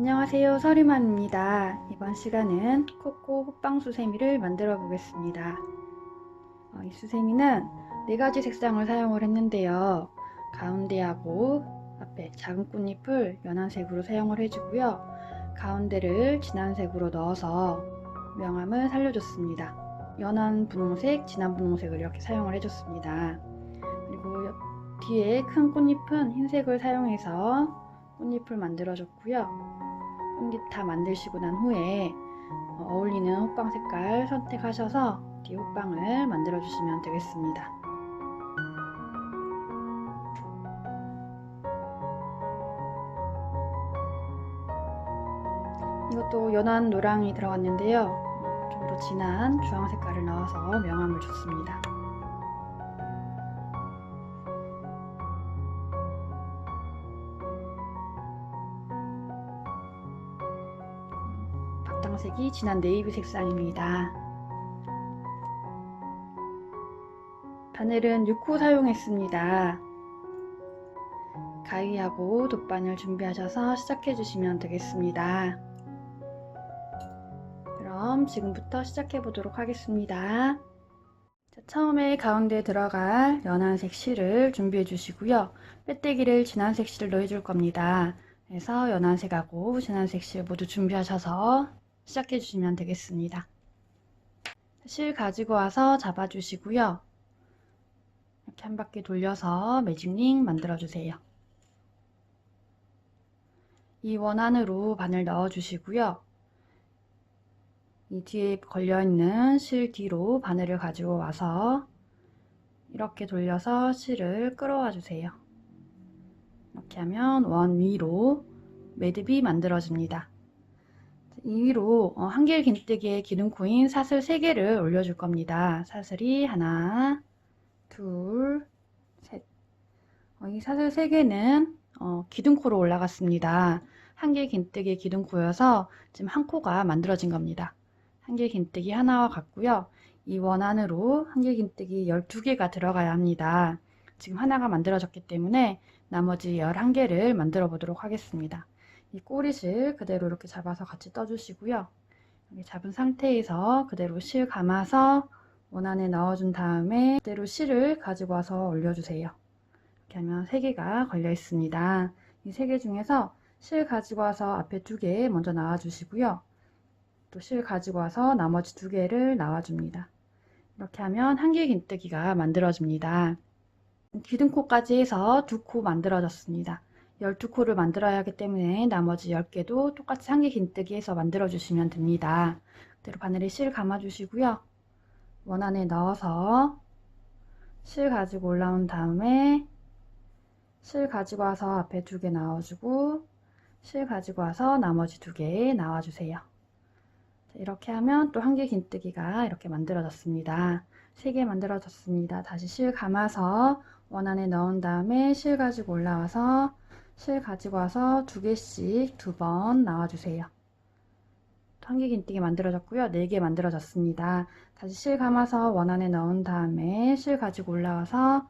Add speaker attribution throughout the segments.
Speaker 1: 안녕하세요, 서리만입니다. 이번 시간은 코코 호빵 수세미를 만들어 보겠습니다. 이 수세미는 4가지 색상을 사용을 했는데요. 가운데하고 앞에 작은 꽃잎을 연한색으로 사용을 해주고요. 가운데를 진한색으로 넣어서 명암을 살려줬습니다. 연한 분홍색, 진한 분홍색을 이렇게 사용을 해줬습니다. 그리고 뒤에 큰 꽃잎은 흰색을 사용해서 꽃잎을 만들어줬고요. 꽃잎 다 만드시고 난 후에 어울리는 호빵 색깔 선택하셔서 뒤에 호빵을 만들어 주시면 되겠습니다. 이것도 연한 노랑이 들어갔는데요. 좀 더 진한 주황 색깔을 넣어서 명암을 줬습니다. 바탕색이 진한 네이비 색상입니다. 바늘은 6호 사용했습니다. 가위하고 돗바늘 준비하셔서 시작해 주시면 되겠습니다. 그럼 지금부터 시작해 보도록 하겠습니다. 자, 처음에 가운데 들어갈 연한색 실을 준비해 주시고요. 빼떼기를 진한색 실로 해줄 겁니다. 그래서 연한색하고 진한색 실 모두 준비하셔서 시작해 주시면 되겠습니다. 실 가지고 와서 잡아 주시고요. 이렇게 한 바퀴 돌려서 매직링 만들어 주세요. 이 원 안으로 바늘 넣어 주시고요. 이 뒤에 걸려있는 실 뒤로 바늘을 가지고 와서 이렇게 돌려서 실을 끌어와 주세요. 이렇게 하면 원 위로 매듭이 만들어집니다. 이 위로 한길 긴뜨기에 기둥코인 사슬 3개를 올려줄 겁니다. 사슬이 하나, 둘, 셋. 이 사슬 3개는 기둥코로 올라갔습니다. 한길 긴뜨기의 기둥코여서 지금 한 코가 만들어진 겁니다. 한길 긴뜨기 하나와 같고요. 이 원 안으로 한길 긴뜨기 12개가 들어가야 합니다. 지금 하나가 만들어졌기 때문에 나머지 11개를 만들어 보도록 하겠습니다. 이 꼬리실 그대로 이렇게 잡아서 같이 떠주시고요. 이렇게 잡은 상태에서 그대로 실 감아서 원 안에 넣어준 다음에 그대로 실을 가지고 와서 올려주세요. 이렇게 하면 3개가 걸려 있습니다. 이 3개 중에서 실 가지고 와서 앞에 2개 먼저 나와주시고요. 또 실 가지고 와서 나머지 2개를 나와줍니다. 이렇게 하면 한길 긴뜨기가 만들어집니다. 기둥코까지 해서 2코 만들어졌습니다. 12코를 만들어야 하기 때문에 나머지 10개도 똑같이 한길 긴뜨기 해서 만들어 주시면 됩니다. 그대로 바늘에 실 감아 주시고요. 원 안에 넣어서 실 가지고 올라온 다음에 실 가지고 와서 앞에 2개 나와주고 실 가지고 와서 나머지 2개 나와주세요. 이렇게 하면 또 한길 긴뜨기가 이렇게 만들어졌습니다. 3개 만들어졌습니다. 다시 실 감아서 원 안에 넣은 다음에 실 가지고 올라와서 실 가지고 와서 2개씩 2번 나와주세요. 한길 긴뜨기 만들어졌고요. 4개 만들어졌습니다. 다시 실 감아서 원 안에 넣은 다음에 실 가지고 올라와서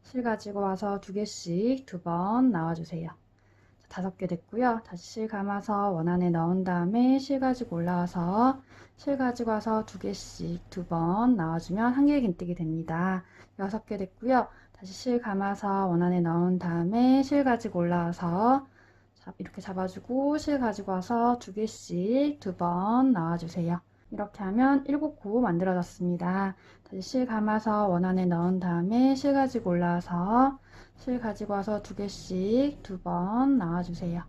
Speaker 1: 실 가지고 와서 2개씩 2번 나와주세요. 5개 됐고요. 다시 실 감아서 원 안에 넣은 다음에 실 가지고 올라와서 실 가지고 와서 2개씩 2번 나와주면 한길 긴뜨기 됩니다. 6개 됐고요. 다시 실 감아서 원 안에 넣은 다음에 실 가지고 올라와서 이렇게 잡아주고 실 가지고 와서 2개씩 2번 나와주세요. 이렇게 하면 7코 만들어졌습니다. 다시 실 감아서 원 안에 넣은 다음에 실 가지고 올라와서 실 가지고 와서 2개씩 2번 나와주세요.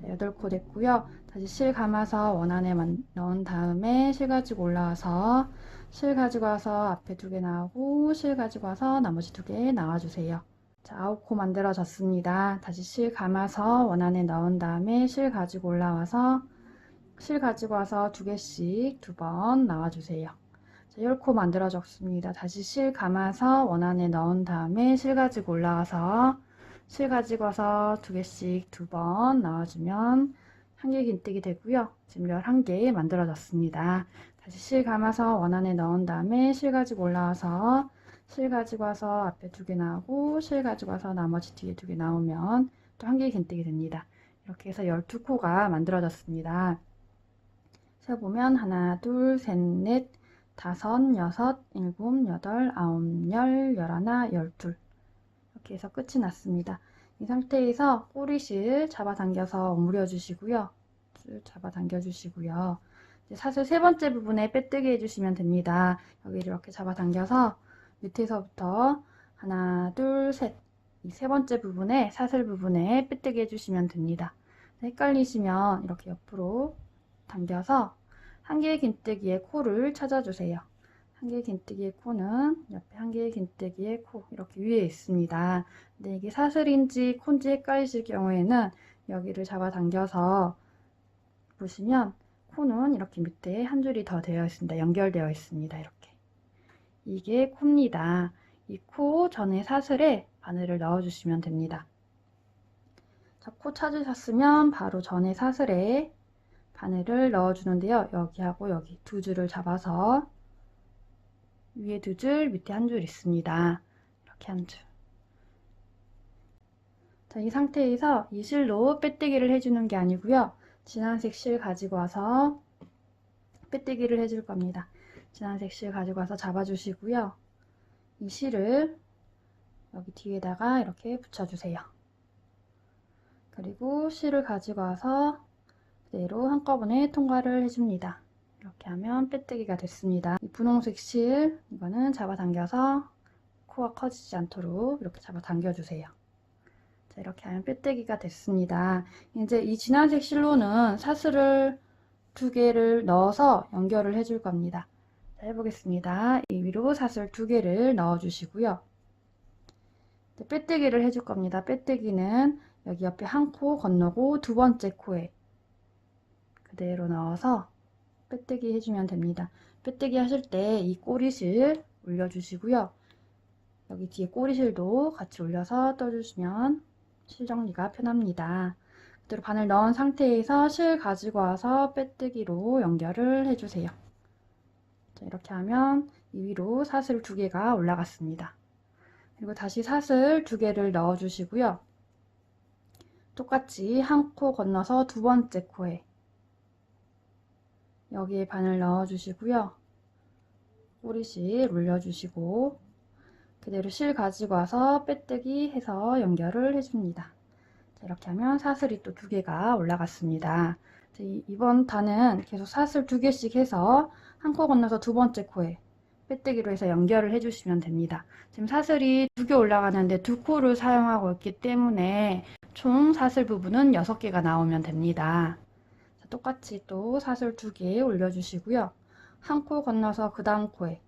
Speaker 1: 8코 됐고요. 다시 실 감아서 원 안에 넣은 다음에 실 가지고 올라와서 실 가지고 와서 앞에 2개 나오고 실 가지고 와서 나머지 2개 나와주세요. 자, 9코 만들어졌습니다. 다시 실 감아서 원 안에 넣은 다음에 실 가지고 올라와서 실 가지고 와서 2개씩 2번 나와주세요. 자, 10코 만들어졌습니다. 다시 실 감아서 원 안에 넣은 다음에 실 가지고 올라와서 실 가지고 와서 2개씩 2번 나와주면 한길 긴뜨기 되고요. 지금 11개 만들어졌습니다. 다시 실 감아서 원 안에 넣은 다음에 실 가지고 올라와서 실 가지고 와서 앞에 2개 나오고 실 가지고 와서 나머지 뒤에 2개 나오면 또 한길 긴뜨기 됩니다. 이렇게 해서 12코가 만들어졌습니다. 세보면 하나, 둘, 셋, 넷, 다섯, 여섯, 일곱, 여덟, 아홉, 열, 열하나, 열둘. 이렇게 해서 끝이 났습니다. 이 상태에서 꼬리실 잡아당겨서 오므려 주시고요. 쭉 잡아당겨 주시고요. 사슬 세 번째 부분에 빼뜨기 해주시면 됩니다. 여기를 이렇게 잡아당겨서 밑에서부터 하나, 둘, 셋. 이 세 번째 부분에 사슬 부분에 빼뜨기 해주시면 됩니다. 헷갈리시면 이렇게 옆으로 당겨서 한 개의 긴뜨기의 코를 찾아주세요. 한 개의 긴뜨기의 코는 옆에 한 개의 긴뜨기의 코 이렇게 위에 있습니다. 근데 이게 사슬인지 코인지 헷갈리실 경우에는 여기를 잡아당겨서 보시면 코는 이렇게 밑에 한 줄이 더 되어 있습니다. 연결되어 있습니다. 이렇게. 이게 코입니다. 이 코 전에 사슬에 바늘을 넣어주시면 됩니다. 자, 코 찾으셨으면 바로 전에 사슬에 바늘을 넣어주는데요. 여기하고 여기 두 줄을 잡아서 위에 두 줄, 밑에 한 줄 있습니다. 이렇게 한 줄. 자, 이 상태에서 이 실로 빼뜨기를 해주는 게 아니고요. 진한색 실 가지고 와서 빼뜨기를 해줄 겁니다. 진한색 실 가지고 와서 잡아주시고요. 이 실을 여기 뒤에다가 이렇게 붙여주세요. 그리고 실을 가지고 와서 그대로 한꺼번에 통과를 해줍니다. 이렇게 하면 빼뜨기가 됐습니다. 이 분홍색 실, 이거는 잡아당겨서 코가 커지지 않도록 이렇게 잡아당겨주세요. 자, 이렇게 하면 빼뜨기가 됐습니다. 이제 이 진한색 실로는 사슬을 두 개를 넣어서 연결을 해줄 겁니다. 자, 해보겠습니다. 이 위로 사슬 두 개를 넣어주시고요. 빼뜨기를 해줄 겁니다. 빼뜨기는 여기 옆에 한 코 건너고 두 번째 코에 그대로 넣어서 빼뜨기 해주면 됩니다. 빼뜨기 하실 때 이 꼬리실 올려주시고요. 여기 뒤에 꼬리실도 같이 올려서 떠주시면 실 정리가 편합니다. 그대로 바늘 넣은 상태에서 실 가지고 와서 빼뜨기로 연결을 해주세요. 자, 이렇게 하면 이 위로 사슬 두 개가 올라갔습니다. 그리고 다시 사슬 두 개를 넣어주시고요. 똑같이 한 코 건너서 두 번째 코에 여기에 바늘 넣어주시고요. 꼬리실 올려주시고 그대로 실 가지고 와서 빼뜨기 해서 연결을 해줍니다. 자, 이렇게 하면 사슬이 또 두 개가 올라갔습니다. 자, 이번 단은 계속 사슬 두 개씩 해서 한 코 건너서 두 번째 코에 빼뜨기로 해서 연결을 해주시면 됩니다. 지금 사슬이 두 개 올라가는데 두 코를 사용하고 있기 때문에 총 사슬 부분은 6개가 나오면 됩니다. 자, 똑같이 또 사슬 두 개 올려주시고요. 한 코 건너서 그 다음 코에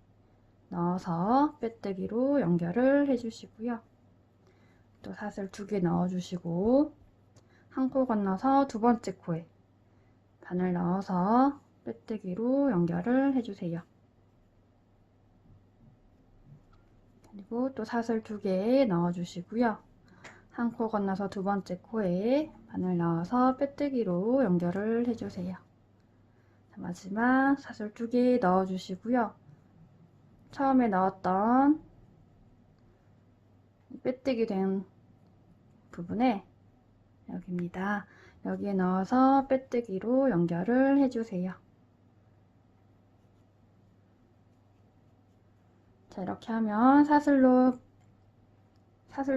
Speaker 1: 넣어서 빼뜨기로 연결을 해주시고요. 또 사슬 두 개 넣어주시고 한 코 건너서 두 번째 코에 바늘 넣어서 빼뜨기로 연결을 해주세요. 그리고 또 사슬 두 개 넣어주시고요. 한 코 건너서 두 번째 코에 바늘 넣어서 빼뜨기로 연결을 해주세요. 자, 마지막 사슬 두 개 넣어주시고요. 처음에 넣었던 빼뜨기 된 부분에 여기입니다. 여기에 넣어서 빼뜨기로 연결을 해주세요. 자, 이렇게 하면 사슬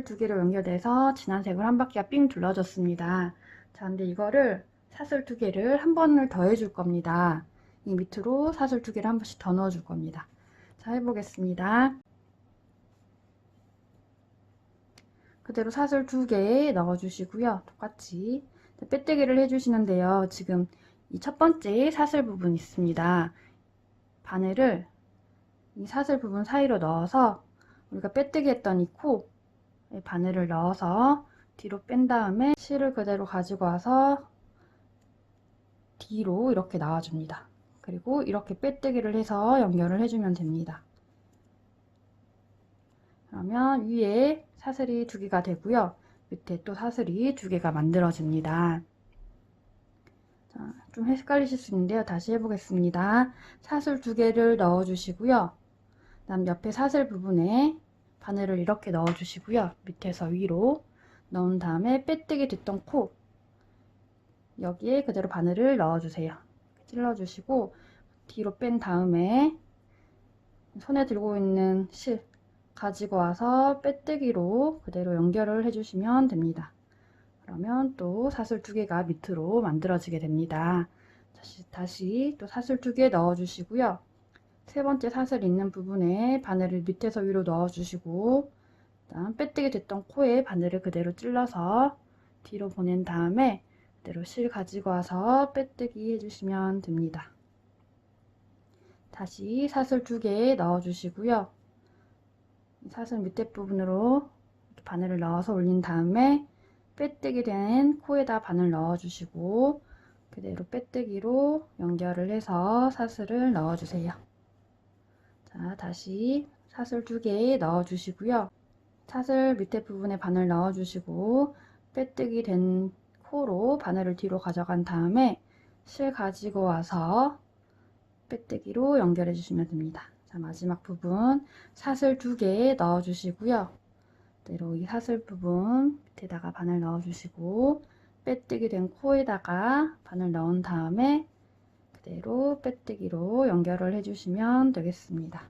Speaker 1: 두 개로 연결돼서 진한 색으로 한 바퀴가 삥 둘러졌습니다. 자, 근데 이거를 사슬 두 개를 한 번을 더 해줄 겁니다. 이 밑으로 사슬 두 개를 한 번씩 더 넣어줄 겁니다. 자, 해보겠습니다. 그대로 사슬 두 개 넣어주시고요. 똑같이 빼뜨기를 해주시는데요. 지금 이 첫 번째 사슬 부분 있습니다. 바늘을 이 사슬 부분 사이로 넣어서 우리가 빼뜨기 했던 이 코에 바늘을 넣어서 뒤로 뺀 다음에 실을 그대로 가지고 와서 뒤로 이렇게 나와줍니다. 그리고 이렇게 빼뜨기를 해서 연결을 해주면 됩니다. 그러면 위에 사슬이 두 개가 되고요. 밑에 또 사슬이 두 개가 만들어집니다. 자, 좀 헷갈리실 수 있는데요. 다시 해보겠습니다. 사슬 두 개를 넣어주시고요. 그다음 옆에 사슬 부분에 바늘을 이렇게 넣어주시고요. 밑에서 위로 넣은 다음에 빼뜨기 됐던 코 여기에 그대로 바늘을 넣어주세요. 찔러주시고 뒤로 뺀 다음에 손에 들고 있는 실 가지고 와서 빼뜨기로 그대로 연결을 해주시면 됩니다. 그러면 또 사슬 2개가 밑으로 만들어지게 됩니다. 다시 또 사슬 2개 넣어주시고요. 세 번째 사슬 있는 부분에 바늘을 밑에서 위로 넣어주시고 그다음 빼뜨기 됐던 코에 바늘을 그대로 찔러서 뒤로 보낸 다음에 그대로 실 가지고 와서 빼뜨기 해주시면 됩니다. 다시 사슬 2개 넣어주시고요. 사슬 밑에 부분으로 바늘을 넣어서 올린 다음에 빼뜨기 된 코에다 바늘 넣어주시고 그대로 빼뜨기로 연결을 해서 사슬을 넣어주세요. 자, 다시 사슬 2개 넣어주시고요. 사슬 밑에 부분에 바늘 넣어주시고 빼뜨기 된 코로 바늘을 뒤로 가져간 다음에 실 가지고 와서 빼뜨기로 연결해 주시면 됩니다. 자, 마지막 부분 사슬 2개 넣어주시고요. 그대로 이 사슬 부분 밑에다가 바늘 넣어주시고 빼뜨기 된 코에다가 바늘 넣은 다음에 그대로 빼뜨기로 연결을 해주시면 되겠습니다.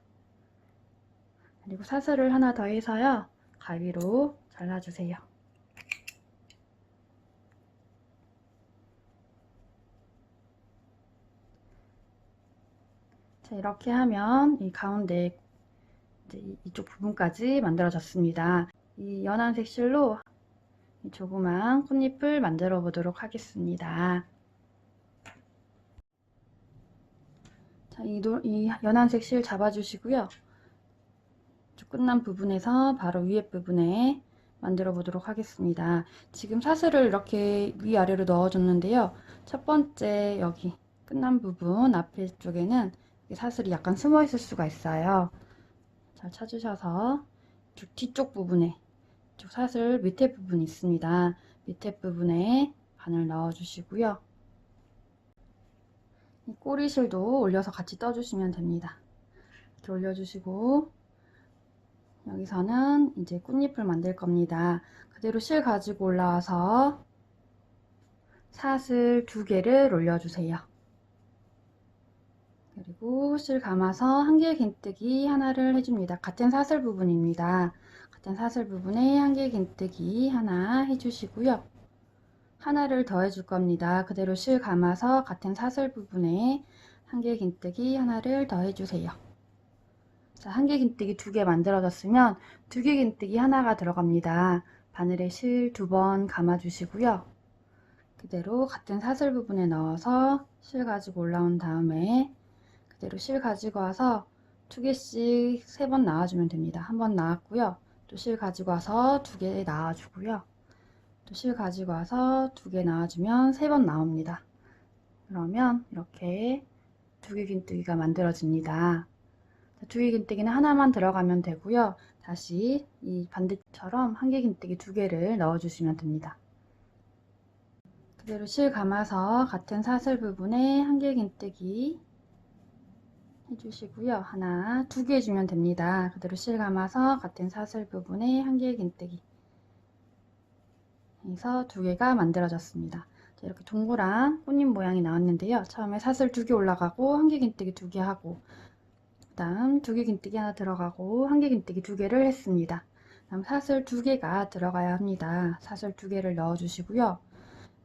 Speaker 1: 그리고 사슬을 하나 더 해서요. 가위로 잘라주세요. 자, 이렇게 하면 이 가운데 이제 이쪽 부분까지 만들어졌습니다. 이 연한색 실로 조그만 꽃잎을 만들어 보도록 하겠습니다. 자, 이 연한색 실 잡아주시고요. 끝난 부분에서 바로 위에 부분에 만들어 보도록 하겠습니다. 지금 사슬을 이렇게 위아래로 넣어줬는데요. 첫 번째 여기 끝난 부분 앞에 쪽에는 사슬이 약간 숨어 있을 수가 있어요. 잘 찾으셔서 뒤쪽 부분에 사슬 밑에 부분이 있습니다. 밑에 부분에 바늘 넣어주시고요. 이 꼬리실도 올려서 같이 떠주시면 됩니다. 이렇게 올려주시고 여기서는 이제 꽃잎을 만들 겁니다. 그대로 실 가지고 올라와서 사슬 2개를 올려주세요. 그리고 실 감아서 한길 긴뜨기 하나를 해줍니다. 같은 사슬 부분입니다. 같은 사슬 부분에 한길 긴뜨기 하나 해주시고요. 하나를 더 해줄 겁니다. 그대로 실 감아서 같은 사슬 부분에 한길 긴뜨기 하나를 더 해주세요. 자, 한길 긴뜨기 2개 만들어졌으면 2개 긴뜨기 하나가 들어갑니다. 바늘에 실 2번 감아 주시고요. 그대로 같은 사슬 부분에 넣어서 실 가지고 올라온 다음에 그대로 실 가지고 와서 2개씩 3번 나와주면 됩니다. 한 번 나왔고요. 또 실 가지고 와서 2개 나와주고요. 또 실 가지고 와서 2개 나와주면 3번 나옵니다. 그러면 이렇게 2개 긴뜨기가 만들어집니다. 2개 긴뜨기는 하나만 들어가면 되고요. 다시 이 반대처럼 한길 긴뜨기 2개를 넣어주시면 됩니다. 그대로 실 감아서 같은 사슬 부분에 한길 긴뜨기 해주시고요. 하나, 2개 해주면 됩니다. 그대로 실 감아서 같은 사슬 부분에 한길 긴뜨기 해서 2개가 만들어졌습니다. 자, 이렇게 동그란 꽃잎 모양이 나왔는데요. 처음에 사슬 2개 올라가고 한길 긴뜨기 2개 하고 그 다음 2개 긴뜨기 하나 들어가고 한길 긴뜨기 2개를 했습니다. 다음 사슬 2개가 들어가야 합니다. 사슬 2개를 넣어 주시고요.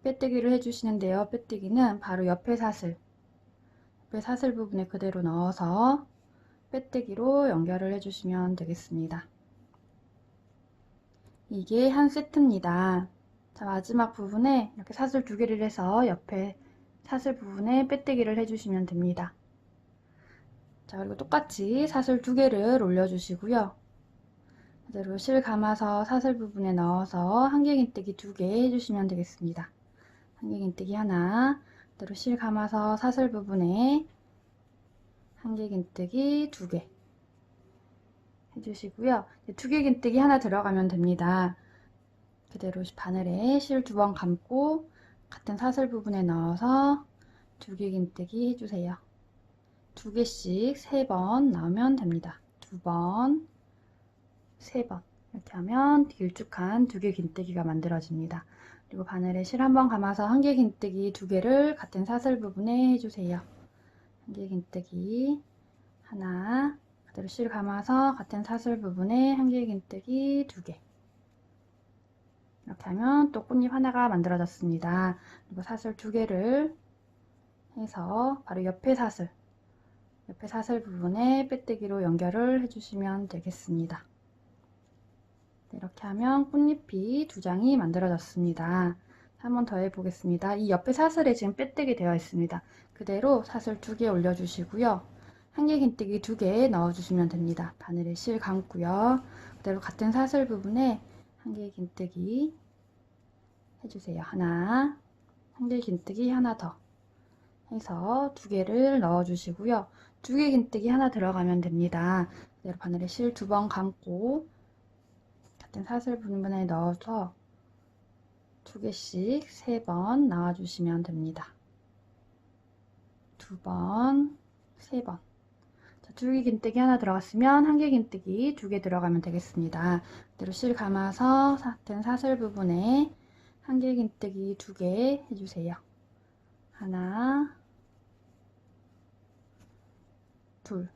Speaker 1: 빼뜨기를 해주시는데요. 빼뜨기는 바로 옆에 사슬 부분에 그대로 넣어서 빼뜨기로 연결을 해주시면 되겠습니다. 이게 한 세트입니다. 자, 마지막 부분에 이렇게 사슬 2개를 해서 옆에 사슬 부분에 빼뜨기를 해주시면 됩니다. 자, 그리고 똑같이 사슬 2개를 올려주시고요. 그대로 실 감아서 사슬 부분에 넣어서 한길 긴뜨기 2개 해주시면 되겠습니다. 한길 긴뜨기 하나, 그대로 실 감아서 사슬 부분에 한길 긴뜨기 2개 해주시고요. 2개 긴뜨기 하나 들어가면 됩니다. 그대로 바늘에 실 2번 감고 같은 사슬 부분에 넣어서 2개 긴뜨기 해주세요. 2개씩 3번 나오면 됩니다. 2번, 3번 이렇게 하면 길쭉한 2개 긴뜨기가 만들어집니다. 그리고 바늘에 실 한번 감아서 한길긴뜨기 2개를 같은 사슬 부분에 해주세요. 한길긴뜨기 하나, 그대로 실 감아서 같은 사슬 부분에 한길긴뜨기 2개. 이렇게 하면 또 꽃잎 하나가 만들어졌습니다. 그리고 사슬 2개를 해서 바로 옆에 사슬 부분에 빼뜨기로 연결을 해주시면 되겠습니다. 이렇게 하면 꽃잎이 2장이 만들어졌습니다. 한 번 더 해보겠습니다. 이 옆에 사슬에 지금 빼뜨기 되어 있습니다. 그대로 사슬 2개 올려주시고요. 한길긴뜨기 2개 넣어주시면 됩니다. 바늘에 실 감고요. 그대로 같은 사슬 부분에 한길긴뜨기 해주세요. 하나, 한길긴뜨기 하나 더 해서 2개를 넣어주시고요. 2개 긴뜨기 하나 들어가면 됩니다. 그대로 바늘에 실 2번 감고 같은 사슬 부분에 넣어서 2개씩 3번 넣어주시면 됩니다. 2번, 3번. 자, 2개 긴뜨기 하나 들어갔으면 1개 긴뜨기 2개 들어가면 되겠습니다. 그대로 실 감아서 같은 사슬 부분에 1개 긴뜨기 2개 해주세요. 하나, 둘.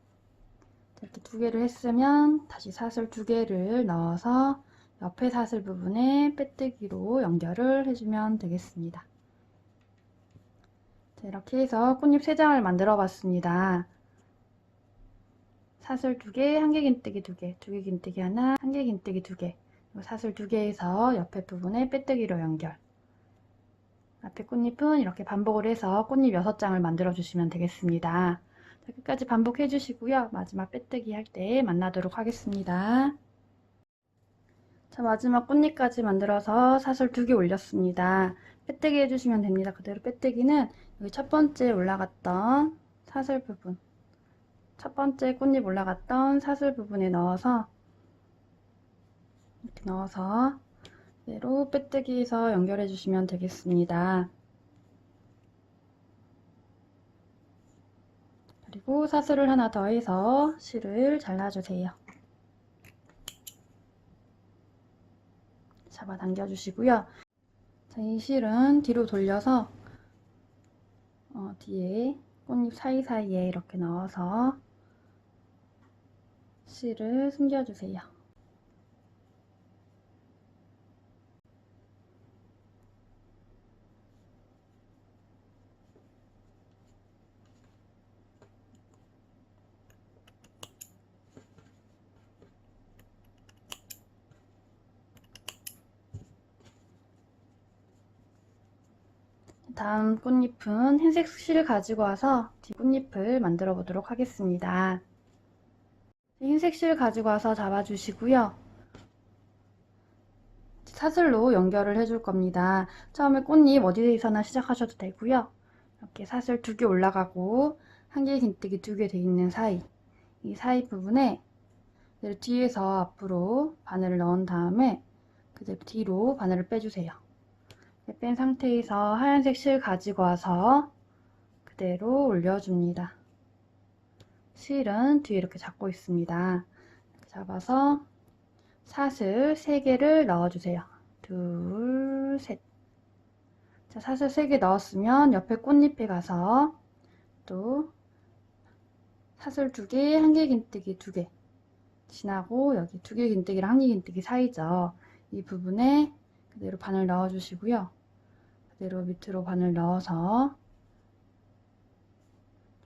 Speaker 1: 이렇게 2개를 했으면 다시 사슬 2개를 넣어서 옆에 사슬 부분에 빼뜨기로 연결을 해주면 되겠습니다. 자, 이렇게 해서 꽃잎 3장을 만들어 봤습니다. 사슬 2개, 한길긴뜨기 2개, 2개 긴뜨기 하나, 한길긴뜨기 2개, 사슬 2개에서 옆에 부분에 빼뜨기로 연결. 앞에 꽃잎은 이렇게 반복을 해서 꽃잎 6장을 만들어 주시면 되겠습니다. 자, 끝까지 반복해 주시고요. 마지막 빼뜨기 할 때 만나도록 하겠습니다. 자, 마지막 꽃잎까지 만들어서 사슬 2개 올렸습니다. 빼뜨기 해주시면 됩니다. 그대로 빼뜨기는 여기 첫 번째 올라갔던 사슬 부분, 첫 번째 꽃잎 올라갔던 사슬 부분에 넣어서 이렇게 넣어서 그대로 빼뜨기해서 연결해 주시면 되겠습니다. 그리고 사슬을 하나 더 해서 실을 잘라주세요. 잡아당겨 주시고요. 자, 이 실은 뒤로 돌려서 뒤에 꽃잎 사이사이에 이렇게 넣어서 실을 숨겨주세요. 다음 꽃잎은 흰색 실을 가지고 와서 뒷꽃잎을 만들어 보도록 하겠습니다. 흰색 실 가지고 와서 잡아주시고요. 사슬로 연결을 해줄 겁니다. 처음에 꽃잎 어디에서나 시작하셔도 되고요. 이렇게 사슬 2개 올라가고 1개 긴뜨기 2개 돼 있는 사이, 이 사이 부분에 뒤에서 앞으로 바늘을 넣은 다음에 그대로 뒤로 바늘을 빼주세요. 뺀 상태에서 하얀색 실 가지고 와서 그대로 올려줍니다. 실은 뒤에 이렇게 잡고 있습니다. 이렇게 잡아서 사슬 3개를 넣어주세요. 둘, 셋. 자, 사슬 3개 넣었으면 옆에 꽃잎에 가서 또 사슬 2개, 1개 긴뜨기 2개 지나고 여기 2개 긴뜨기랑 1개 긴뜨기 사이죠. 이 부분에 그대로 바늘 넣어주시고요. 그대로 밑으로 바늘 넣어서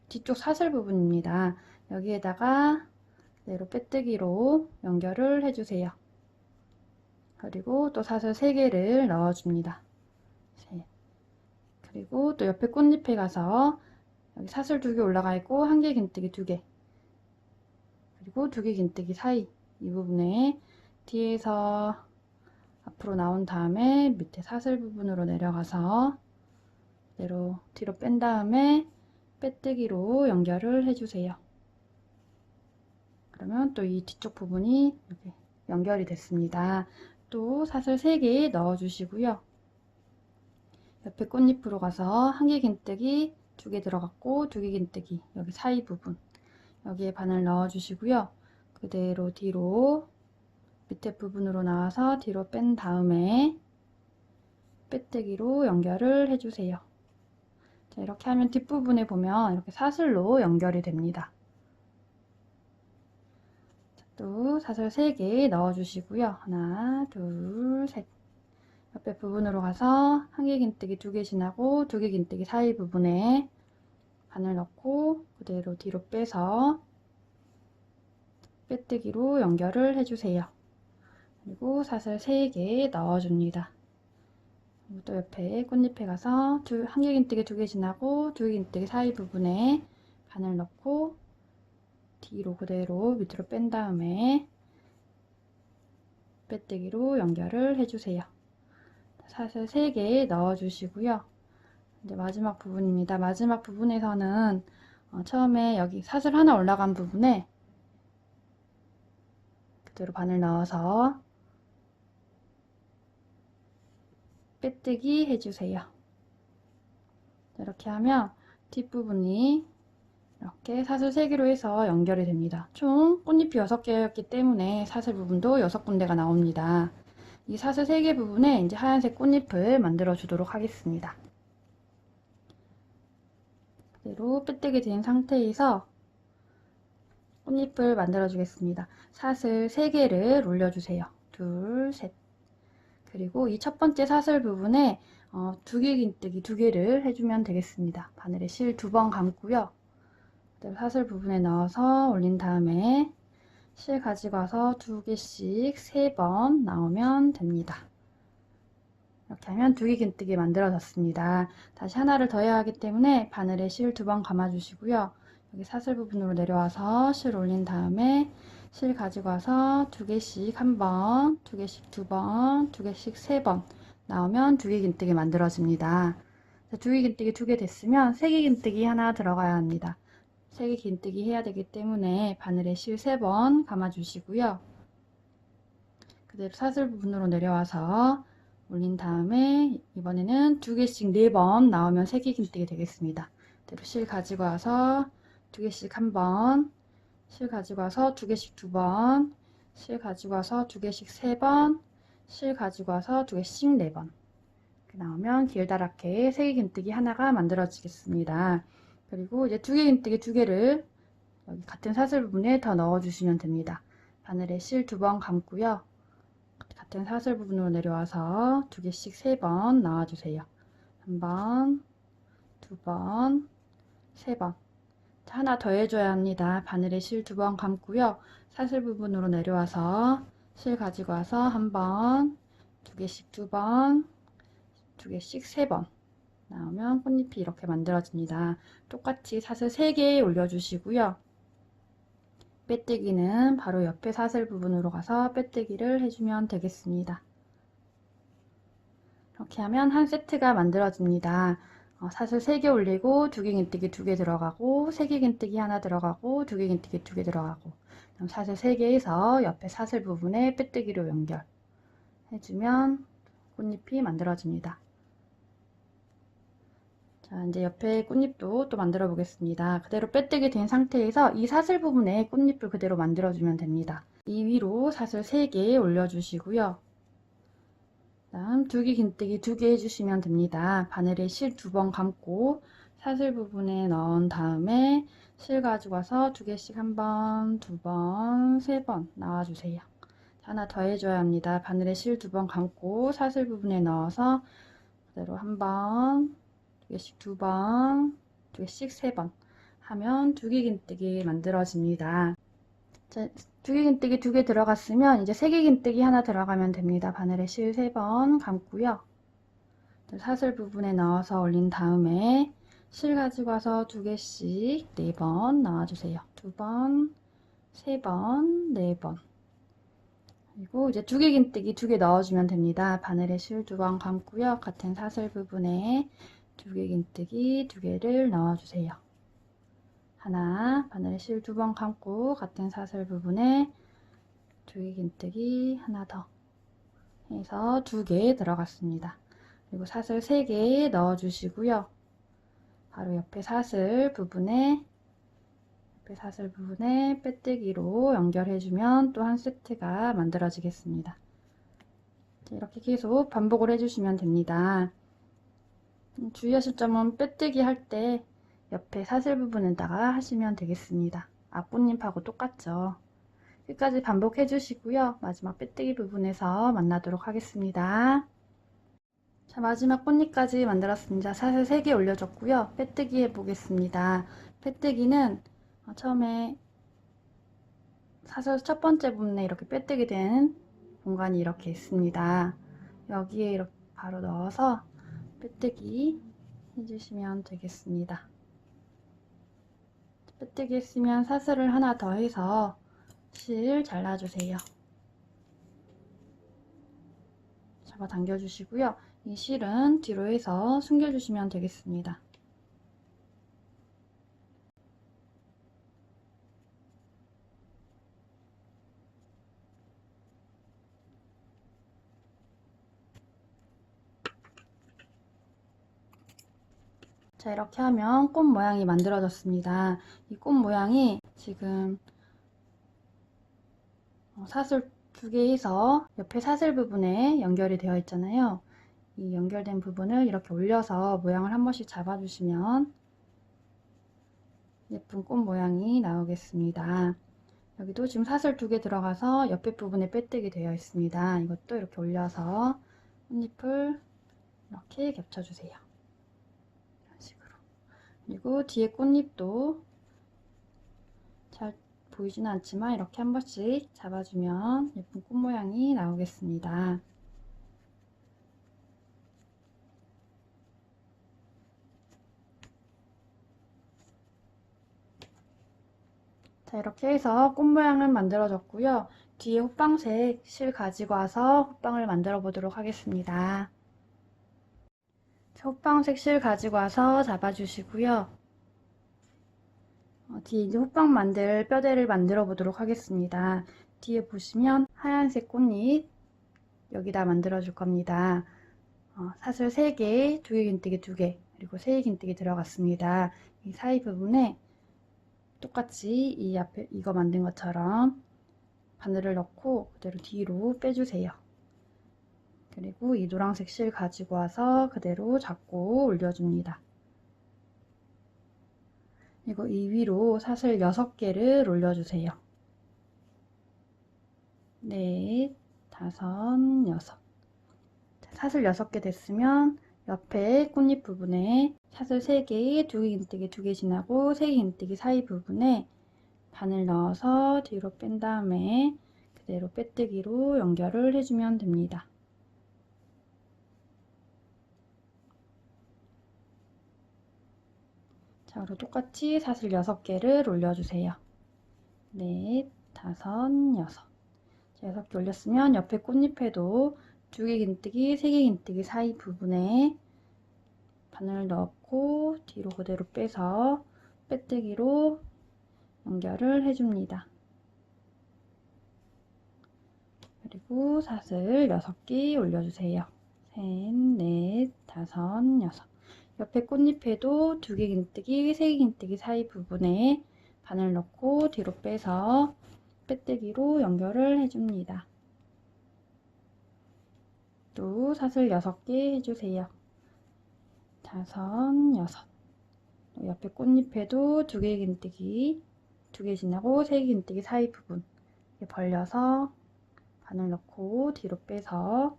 Speaker 1: 뒤쪽 사슬 부분입니다. 여기에다가 그대로 빼뜨기로 연결을 해주세요. 그리고 또 사슬 3개를 넣어줍니다. 그리고 또 옆에 꽃잎에 가서 여기 사슬 2개 올라가 있고 1개 긴뜨기 2개 그리고 2개 긴뜨기 사이 이 부분에 뒤에서 앞으로 나온 다음에 밑에 사슬 부분으로 내려가서 그대로 뒤로 뺀 다음에 빼뜨기로 연결을 해주세요. 그러면 또 이 뒤쪽 부분이 이렇게 연결이 됐습니다. 또 사슬 3개 넣어주시고요. 옆에 꽃잎으로 가서 1개 긴뜨기 2개 들어갔고 2개 긴뜨기 여기 사이 부분 여기에 바늘 넣어주시고요. 그대로 뒤로 밑에 부분으로 나와서 뒤로 뺀 다음에 빼뜨기로 연결을 해주세요. 자, 이렇게 하면 뒷부분에 보면 이렇게 사슬로 연결이 됩니다. 자, 또 사슬 3개 넣어주시고요. 하나, 둘, 셋. 옆에 부분으로 가서 한 개 긴뜨기 2개 지나고 2개 긴뜨기 사이 부분에 바늘 넣고 그대로 뒤로 빼서 빼뜨기로 연결을 해주세요. 그리고 사슬 3개 넣어줍니다. 그리고 또 옆에 꽃잎에 가서 한 개 긴뜨기 2개 지나고 2개 긴뜨기 사이 부분에 바늘 넣고 뒤로 그대로 밑으로 뺀 다음에 빼뜨기로 연결을 해주세요. 사슬 3개 넣어주시고요. 이제 마지막 부분입니다. 마지막 부분에서는 처음에 여기 사슬 하나 올라간 부분에 그대로 바늘 넣어서 빼뜨기 해주세요. 이렇게 하면 뒷부분이 이렇게 사슬 3개로 해서 연결이 됩니다. 총 꽃잎이 6개였기 때문에 사슬 부분도 6군데가 나옵니다. 이 사슬 3개 부분에 이제 하얀색 꽃잎을 만들어 주도록 하겠습니다. 그대로 빼뜨기 된 상태에서 꽃잎을 만들어 주겠습니다. 사슬 3개를 올려주세요. 둘, 셋. 그리고 이 첫 번째 사슬 부분에 2개 긴뜨기 2개를 해주면 되겠습니다. 바늘에 실 2번 감고요. 사슬 부분에 넣어서 올린 다음에 실 가지고 와서 2개씩 3번 나오면 됩니다. 이렇게 하면 2개 긴뜨기 만들어졌습니다. 다시 하나를 더 해야 하기 때문에 바늘에 실 2번 감아주시고요. 여기 사슬 부분으로 내려와서 실 올린 다음에 실 가지고 와서 2개씩 1번, 2개씩 2번, 2개씩 3번 나오면 2개 긴뜨기 만들어집니다. 2개 긴뜨기 2개 됐으면 3개 긴뜨기 하나 들어가야 합니다. 3개 긴뜨기 해야 되기 때문에 바늘에 실 3번 감아주시고요. 그대로 사슬 부분으로 내려와서 올린 다음에 이번에는 2개씩 4번 나오면 3개 긴뜨기 되겠습니다. 그대로 실 가지고 와서 2개씩 1번, 실 가지고 와서 2개씩 2번, 실 가지고 와서 2개씩 3번, 실 가지고 와서 2개씩 4번 이렇게 나오면 길다랗게 3개 긴뜨기 하나가 만들어지겠습니다. 그리고 이제 2개 긴뜨기 2개를 여기 같은 사슬 부분에 더 넣어주시면 됩니다. 바늘에 실 2번 감고요. 같은 사슬 부분으로 내려와서 2개씩 3번 넣어주세요. 1번, 2번, 3번. 하나 더 해줘야 합니다. 바늘에 실 2번 감고요. 사슬 부분으로 내려와서 실 가지고 와서 1번, 2개씩 2번, 2개씩 3번 나오면 꽃잎이 이렇게 만들어집니다. 똑같이 사슬 3개 올려주시고요. 빼뜨기는 바로 옆에 사슬 부분으로 가서 빼뜨기를 해주면 되겠습니다. 이렇게 하면 한 세트가 만들어집니다. 사슬 3개 올리고 2개 긴뜨기 2개 들어가고 3개 긴뜨기 하나 들어가고 2개 긴뜨기 2개 들어가고 그럼 사슬 3개에서 옆에 사슬 부분에 빼뜨기로 연결 해주면 꽃잎이 만들어집니다. 자, 이제 옆에 꽃잎도 또 만들어 보겠습니다. 그대로 빼뜨기 된 상태에서 이 사슬 부분에 꽃잎을 그대로 만들어 주면 됩니다. 이 위로 사슬 3개 올려주시고요. 다음 2개 긴뜨기 2개 해주시면 됩니다. 바늘에 실 2번 감고 사슬 부분에 넣은 다음에 실 가지고 와서 2개씩 1번, 2번, 3번 나와주세요. 하나 더 해줘야 합니다. 바늘에 실 2번 감고 사슬 부분에 넣어서 그대로 1번, 2개씩 2번, 2개씩 3번 하면 2개 긴뜨기 만들어집니다. 자, 2개 긴뜨기 2개 들어갔으면 이제 3개 긴뜨기 하나 들어가면 됩니다. 바늘에 실 3번 감고요. 사슬 부분에 넣어서 올린 다음에 실 가지고 와서 2개씩 4번 넣어주세요. 2번, 3번, 4번. 그리고 이제 2개 긴뜨기 2개 넣어주면 됩니다. 바늘에 실 2번 감고요. 같은 사슬 부분에 2개 긴뜨기 2개를 넣어주세요. 하나, 바늘에 실 2번 감고 같은 사슬 부분에 2개 긴뜨기 하나 더 해서 2개 들어갔습니다. 그리고 사슬 3개 넣어주시고요. 바로 옆에 사슬 부분에 빼뜨기로 연결해주면 또 한 세트가 만들어지겠습니다. 이렇게 계속 반복을 해주시면 됩니다. 주의하실 점은 빼뜨기 할 때 옆에 사슬 부분에다가 하시면 되겠습니다. 앞꽃잎하고 똑같죠. 끝까지 반복해 주시고요. 마지막 빼뜨기 부분에서 만나도록 하겠습니다. 자, 마지막 꽃잎까지 만들었습니다. 사슬 3개 올려줬고요. 빼뜨기 해보겠습니다. 빼뜨기는 처음에 사슬 첫 번째 부분에 이렇게 빼뜨기 된 공간이 이렇게 있습니다. 여기에 이렇게 바로 넣어서 빼뜨기 해주시면 되겠습니다. 빼뜨기 했으면 사슬을 하나 더 해서 실 잘라주세요. 잡아 당겨주시고요. 이 실은 뒤로 해서 숨겨주시면 되겠습니다. 자, 이렇게 하면 꽃 모양이 만들어졌습니다. 이 꽃 모양이 지금 사슬 2개에서 옆에 사슬 부분에 연결이 되어 있잖아요. 이 연결된 부분을 이렇게 올려서 모양을 한 번씩 잡아주시면 예쁜 꽃 모양이 나오겠습니다. 여기도 지금 사슬 2개 들어가서 옆에 부분에 빼뜨기 되어 있습니다. 이것도 이렇게 올려서 꽃잎을 이렇게 겹쳐주세요. 이런 식으로. 그리고 뒤에 꽃잎도 잘 보이지는 않지만 이렇게 한 번씩 잡아주면 예쁜 꽃 모양이 나오겠습니다. 자, 이렇게 해서 꽃 모양을 만들어줬고요. 뒤에 호빵색 실 가지고 와서 호빵을 만들어 보도록 하겠습니다. 자, 호빵색 실 가지고 와서 잡아주시고요. 뒤에 이제 호빵 만들 뼈대를 만들어 보도록 하겠습니다. 뒤에 보시면 하얀색 꽃잎 여기다 만들어 줄 겁니다. 사슬 3개, 2개 긴뜨기 2개, 그리고 3개 긴뜨기 들어갔습니다. 이 사이 부분에 똑같이 이 앞에 이거 만든 것처럼 바늘을 넣고 그대로 뒤로 빼주세요. 그리고 이 노란색 실 가지고 와서 그대로 잡고 올려줍니다. 그리고 이 위로 사슬 6개를 올려주세요. 넷, 다섯, 여섯. 사슬 6개 됐으면 옆에 꽃잎 부분에 사슬 3개, 2개 긴뜨기 2개 지나고 3개 긴뜨기 사이 부분에 바늘 넣어서 뒤로 뺀 다음에 그대로 빼뜨기로 연결을 해주면 됩니다. 자, 그리고 똑같이 사슬 6개를 올려주세요. 넷, 다섯, 여섯. 자, 6개 올렸으면 옆에 꽃잎에도 2개 긴뜨기, 3개 긴뜨기 사이 부분에 바늘 넣고 뒤로 그대로 빼서 빼뜨기로 연결을 해줍니다. 그리고 사슬 6개 올려주세요. 셋, 넷, 다섯, 여섯. 옆에 꽃잎에도 2개 긴뜨기, 3개 긴뜨기 사이 부분에 바늘 넣고 뒤로 빼서 빼뜨기로 연결을 해줍니다. 또 사슬 6개 해주세요. 다섯, 여섯. 옆에 꽃잎에도 2개 긴뜨기, 2개 지나고 3개 긴뜨기 사이 부분 벌려서 바늘 넣고 뒤로 빼서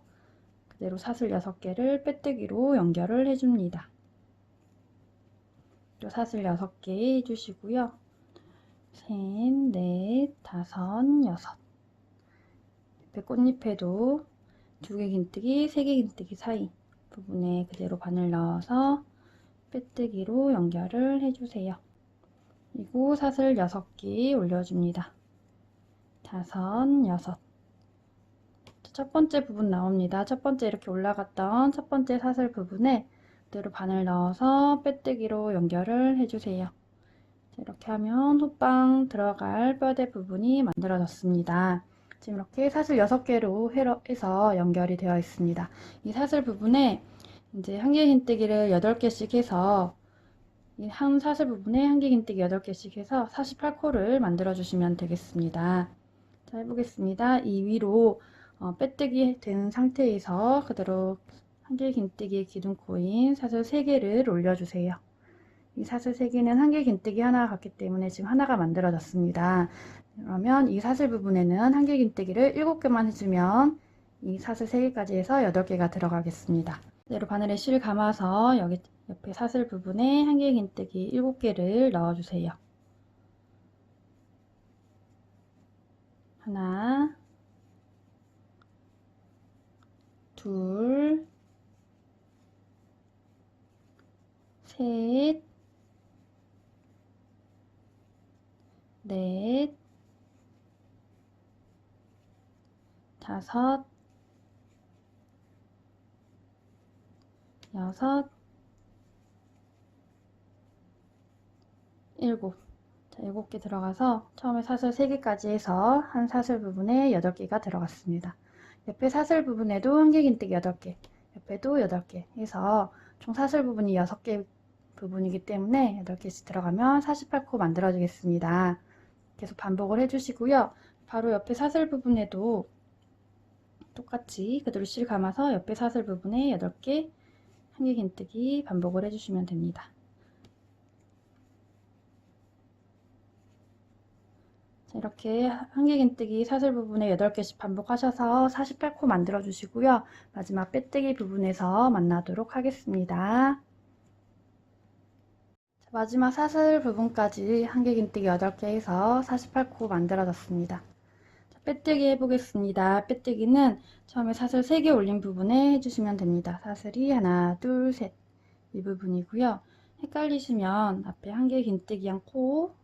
Speaker 1: 그대로 사슬 6개를 빼뜨기로 연결을 해줍니다. 또 사슬 6개 해주시고요. 셋, 넷, 다섯, 여섯. 옆에 꽃잎에도 2개 긴뜨기, 3개 긴뜨기 사이 부분에 그대로 바늘 넣어서 빼뜨기로 연결을 해주세요. 그리고 사슬 6개 올려줍니다. 다섯, 여섯. 첫 번째 부분 나옵니다. 첫 번째 이렇게 올라갔던 첫 번째 사슬 부분에 그대로 바늘 넣어서 빼뜨기로 연결을 해주세요. 이렇게 하면 호빵 들어갈 뼈대 부분이 만들어졌습니다. 지금 이렇게 사슬 6개로 해서 연결이 되어 있습니다. 이 사슬 부분에 이제 한개 긴뜨기를 8개씩 해서 이 한 사슬 부분에 한개 긴뜨기 8개씩 해서 48코를 만들어 주시면 되겠습니다. 자, 해보겠습니다. 이 위로 빼뜨기 된 상태에서 그대로 한길긴뜨기의 기둥코인 사슬 3개를 올려주세요. 이 사슬 3개는 한길긴뜨기 하나가 같기 때문에 지금 하나가 만들어졌습니다. 그러면 이 사슬 부분에는 한길긴뜨기를 7개만 해주면 이 사슬 3개까지 해서 8개가 들어가겠습니다. 그대로 바늘에 실 감아서 여기 옆에 사슬 부분에 한길긴뜨기 7개를 넣어주세요. 하나, 둘, 셋, 넷, 다섯, 여섯, 일곱. 자, 7개 들어가서 처음에 사슬 3개까지 해서 한 사슬 부분에 8개가 들어갔습니다. 옆에 사슬 부분에도 한길긴뜨기 8개, 옆에도 8개 해서 총 사슬 부분이 6개 부분이기 때문에 8개씩 들어가면 48코 만들어지겠습니다. 계속 반복을 해주시고요. 바로 옆에 사슬 부분에도 똑같이 그대로 실 감아서 옆에 사슬 부분에 8개 한길긴뜨기 반복을 해주시면 됩니다. 자, 이렇게 한길긴뜨기 사슬 부분에 8개씩 반복하셔서 48코 만들어 주시고요. 마지막 빼뜨기 부분에서 만나도록 하겠습니다. 자, 마지막 사슬 부분까지 한길긴뜨기 8개 해서 48코 만들어졌습니다. 자, 빼뜨기 해보겠습니다. 빼뜨기는 처음에 사슬 3개 올린 부분에 해주시면 됩니다. 사슬이 하나, 둘, 셋 이 부분이고요. 헷갈리시면 앞에 한길긴뜨기 한 코,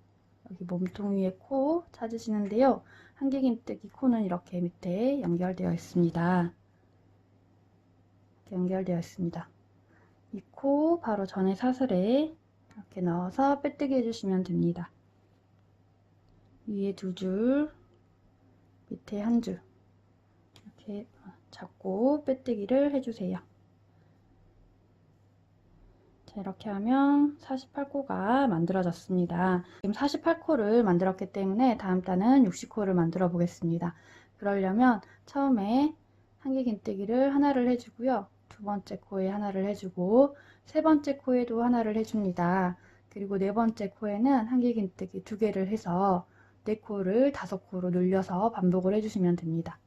Speaker 1: 여기 몸통 위에 코 찾으시는데요. 한길긴뜨기 코는 이렇게 밑에 연결되어 있습니다. 이렇게 연결되어 있습니다. 이 코 바로 전에 사슬에 이렇게 넣어서 빼뜨기 해주시면 됩니다. 위에 2줄, 밑에 1줄 이렇게 잡고 빼뜨기를 해주세요. 자, 이렇게 하면 48코가 만들어졌습니다. 지금 48코를 만들었기 때문에 다음 단은 60코를 만들어 보겠습니다. 그러려면 처음에 한길긴뜨기를 하나를 해주고요. 두 번째 코에 하나를 해주고 세 번째 코에도 하나를 해줍니다. 그리고 네 번째 코에는 한길긴뜨기 2개를 해서 4코를 5코로 늘려서 반복을 해주시면 됩니다.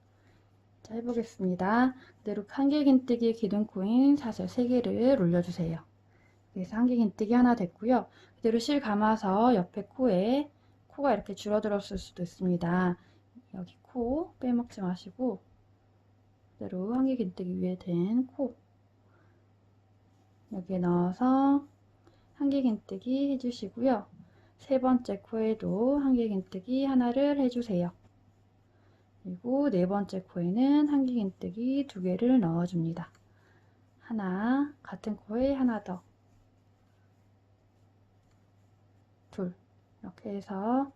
Speaker 1: 자, 해보겠습니다. 그대로 한길긴뜨기 기둥코인 사슬 3개를 올려주세요. 그래서 한길긴뜨기 하나 됐고요. 그대로 실 감아서 옆에 코에 코가 이렇게 줄어들었을 수도 있습니다. 여기 코 빼먹지 마시고 그대로 한길긴뜨기 위에 된 코 여기에 넣어서 한길긴뜨기 해주시고요. 세 번째 코에도 한길긴뜨기 하나를 해주세요. 그리고 네 번째 코에는 한길긴뜨기 2개를 넣어줍니다. 하나, 같은 코에 하나 더, 둘, 이렇게 해서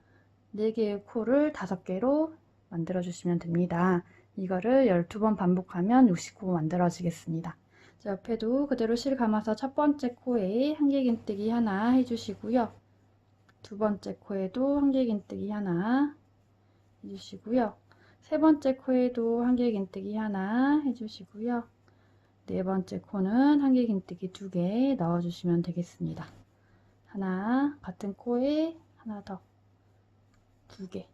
Speaker 1: 4개의 코를 5개로 만들어 주시면 됩니다. 이거를 12번 반복하면 60코 만들어지겠습니다. 자, 옆에도 그대로 실 감아서 첫 번째 코에 한길긴뜨기 하나 해주시고요. 두 번째 코에도 한길긴뜨기 하나 해주시고요. 세 번째 코에도 한길긴뜨기 하나 해주시고요. 네 번째 코는 한길긴뜨기 2개 넣어주시면 되겠습니다. 하나, 같은 코에 하나 더, 2개